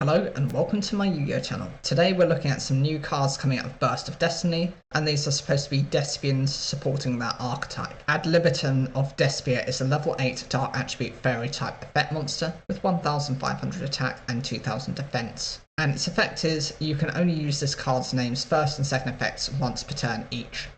Hello and welcome to my Yu-Gi-Oh channel. Today we're looking at some new cards coming out of Burst of Destiny, and these are supposed to be Despians supporting that archetype. Ad libitum of Despia is a level 8 dark attribute fairy type effect monster with 1500 attack and 2000 defense. And its effect is you can only use this card's name's first and second effects once per turn each.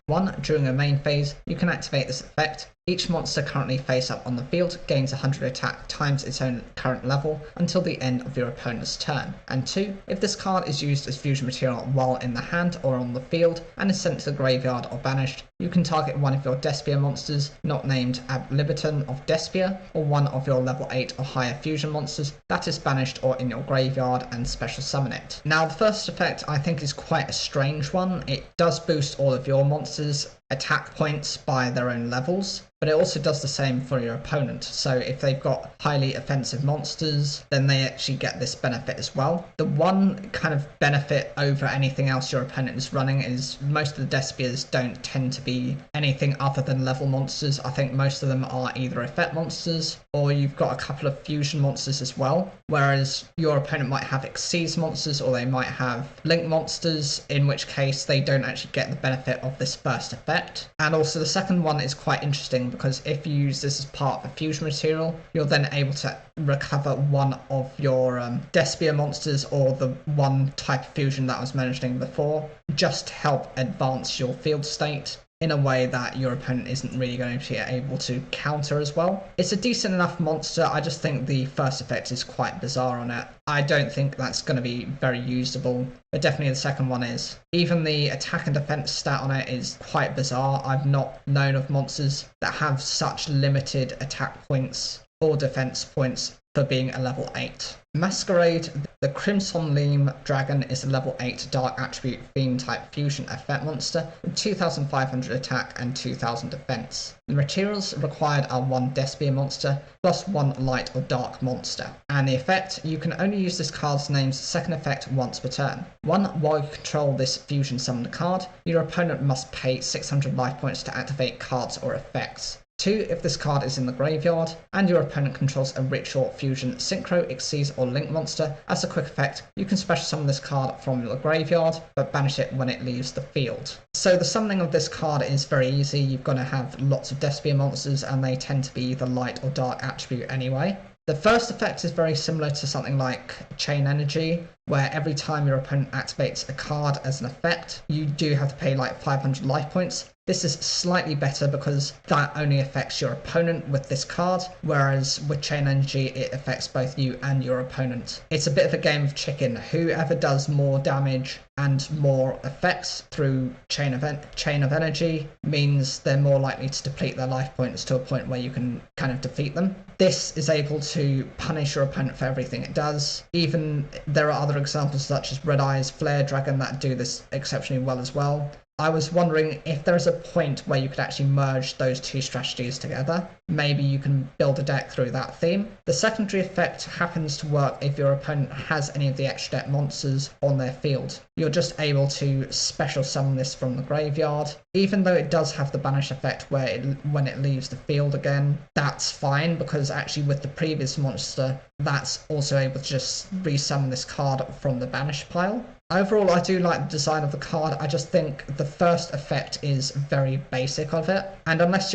During a main phase, you can activate this effect. Each monster currently face up on the field gains 100 attack times its own current level until the end of your opponent's turn. And 2, if this card is used as fusion material while in the hand or on the field and is sent to the graveyard or banished, you can target one of your Despia monsters not named Ad libitum of Despia, or one of your level 8 or higher fusion monsters that is banished or in your graveyard, and special summon it. Now the first effect I think is quite a strange one. It does boost all of your monsters' attack points by their own levels, but it also does the same for your opponent. So if they've got highly offensive monsters, then they actually get this benefit as well. The one kind of benefit over anything else your opponent is running is most of the Despias don't tend to be anything other than level monsters. I think most of them are either effect monsters or you've got a couple of fusion monsters as well, whereas your opponent might have Exceeds monsters or they might have Link monsters, in which case they don't actually get the benefit of this first effect. And also the second one is quite interesting because if you use this as part of a fusion material, you're then able to recover one of your Despia monsters or the one type of fusion that I was mentioning before, just to help advance your field state in a way that your opponent isn't really going to be able to counter as well. It's a decent enough monster, I just think the first effect is quite bizarre on it. I don't think that's going to be very usable, but definitely the second one is. Even the attack and defense stat on it is quite bizarre. I've not known of monsters that have such limited attack points or defense points for being a level 8. Masquerade, the Crimson Leam Dragon, is a level 8 dark attribute fiend type fusion effect monster with 2500 attack and 2000 defense. The materials required are 1 Despia monster plus 1 light or dark monster. And the effect, you can only use this card's name's second effect once per turn. 1, while you control this fusion summoned card, your opponent must pay 600 life points to activate cards or effects. 2, if this card is in the graveyard and your opponent controls a ritual, fusion, synchro, exceeds or link monster, as a quick effect, you can special summon this card from your graveyard, but banish it when it leaves the field. So the summoning of this card is very easy. You're going to have lots of Despia monsters and they tend to be either light or dark attribute anyway. The first effect is very similar to something like Chain Energy, where every time your opponent activates a card as an effect, you do have to pay like 500 life points. This is slightly better because that only affects your opponent with this card, whereas with Chain Energy it affects both you and your opponent. It's a bit of a game of chicken. Whoever does more damage and more effects through Chain of Energy means they're more likely to deplete their life points to a point where you can kind of defeat them. This is able to punish your opponent for everything it does. Even there are other examples such as Red Eye's Flare Dragon that do this exceptionally well as well. I was wondering if there is a point where you could actually merge those two strategies together. Maybe you can build a deck through that theme. The secondary effect happens to work if your opponent has any of the extra deck monsters on their field. You're just able to special summon this from the graveyard. Even though it does have the banish effect where when it leaves the field again, that's fine because actually with the previous monster, that's also able to just resummon this card from the banish pile. Overall, I do like the design of the card. I just think the first effect is very basic of it, and unless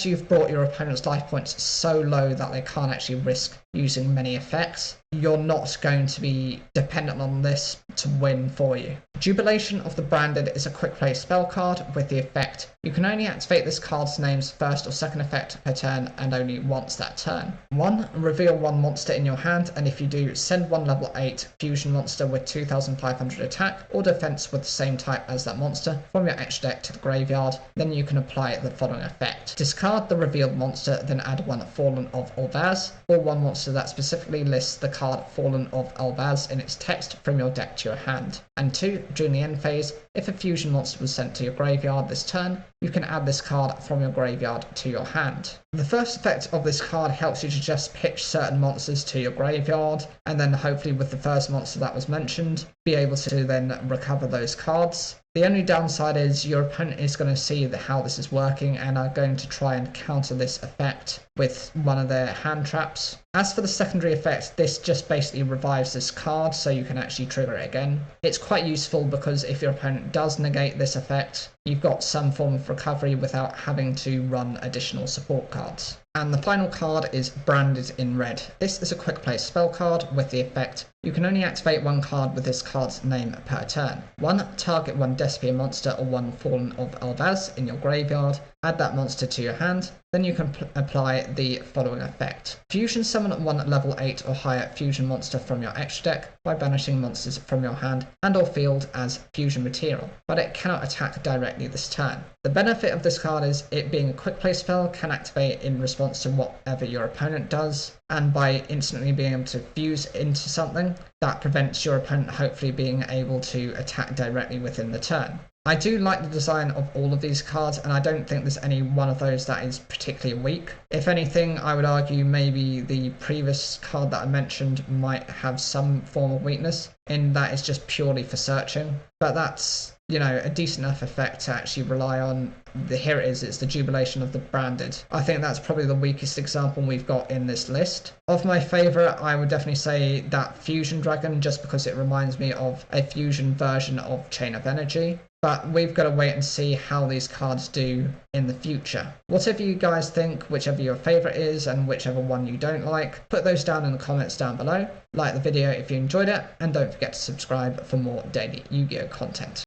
you've brought your opponent's life points so low that they can't actually risk using many effects, you're not going to be dependent on this to win for you. Jubilation of the Branded is a quick play spell card with the effect, you can only activate this card's name's first or second effect per turn and only once that turn. 1, reveal 1 monster in your hand, and if you do, send 1 level 8 fusion monster with 2500 attack or defense with the same type as that monster from your extra deck to the graveyard. Then you can apply the following effect. Discard the revealed monster, then add 1 Fallen of Olvaz, or 1 monster that specifically lists the card Fallen of Olvaz in its text from your deck to your hand. And 2, during the end phase, if a fusion monster was sent to your graveyard this turn, you can add this card from your graveyard to your hand. The first effect of this card helps you to just pitch certain monsters to your graveyard, and then hopefully with the first monster that was mentioned, be able to then recover those cards. The only downside is your opponent is going to see how this is working and are going to try and counter this effect with one of their hand traps. As for the secondary effect, this just basically revives this card so you can actually trigger it again. It's quite useful because if your opponent does negate this effect, you've got some form of recovery without having to run additional support cards. And the final card is Branded in Red. This is a quick play spell card with the effect you can only activate one card with this card's name per turn. 1. Target one Despia monster or one Fallen of Elbaz in your graveyard. Add that monster to your hand. Then you can apply the following effect. Fusion summon one level 8 or higher fusion monster from your extra deck by banishing monsters from your hand and or field as fusion material, but it cannot attack directly this turn. The benefit of this card is it being a quick play spell can activate in response to whatever your opponent does, and by instantly being able to fuse into something, that prevents your opponent hopefully being able to attack directly within the turn. I do like the design of all of these cards, and I don't think there's any one of those that is particularly weak. If anything, I would argue maybe the previous card that I mentioned might have some form of weakness, in that it's just purely for searching. But that's, a decent enough effect to actually rely on. Here it is, it's the Jubilation of the Branded. I think that's probably the weakest example we've got in this list. Of my favourite, I would definitely say that Fusion Dragon, just because it reminds me of a fusion version of Chain of Energy. But we've got to wait and see how these cards do in the future. Whatever you guys think, whichever your favourite is and whichever one you don't like, put those down in the comments down below. Like the video if you enjoyed it, and don't forget to subscribe for more daily Yu-Gi-Oh content.